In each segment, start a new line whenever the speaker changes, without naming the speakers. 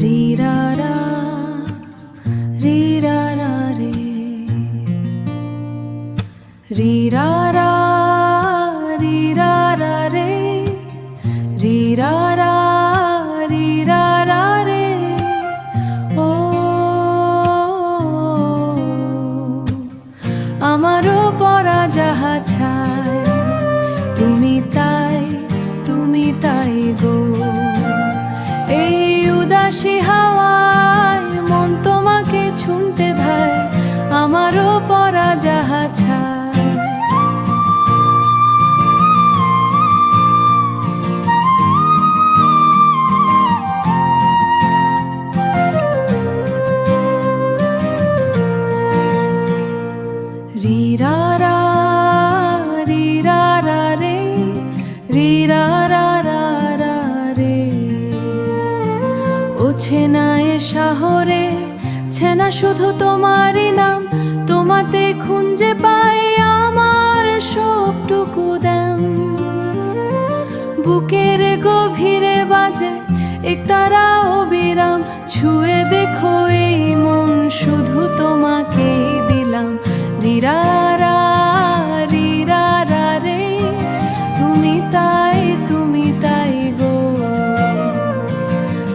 রি রা রা রি রা রা রে, রি রা রা রি রা রা রে, রি রা রা রি রা রা রে। ও আমারও পরা যাহা ছায়, তুমি তাই গো। এই উদাসী হাওয়ায় মন তোমাকে ছুঁতে ধায়, আমারও পরা যাহা ছায়। রি রা রা রি রা রা রে, রি রা রা রা রা রে। ও ছেনা এ শহরে ছেনা শুধু তোমারই নাম, তোমাতে খুঁজে পাই আমার সবটুকু দাম। বুকের গভীরে বাজে একতারা অবিরাম, ছুঁয়ে দেখো এই মন শুধু তোমাকেই দিলাম। রি রা রা রি রা রা রে, তুমি তাই গো।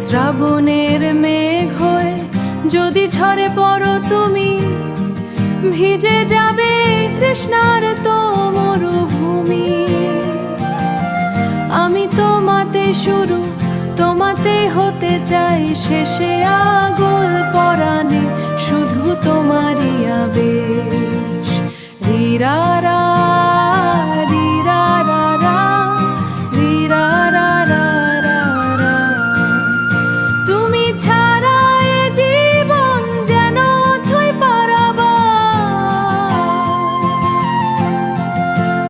শ্রাবণের মেঘ হয়ে যদি ঝরে পড়ো তুমি, ভিজে যাবে তৃষ্ণার তো মরুভূমি। আমি তোমাতে শুরু, তোমাতে হতে চাই শেষে, আগল পরাণে শুধু তোমারই আবেশ। রি রা রা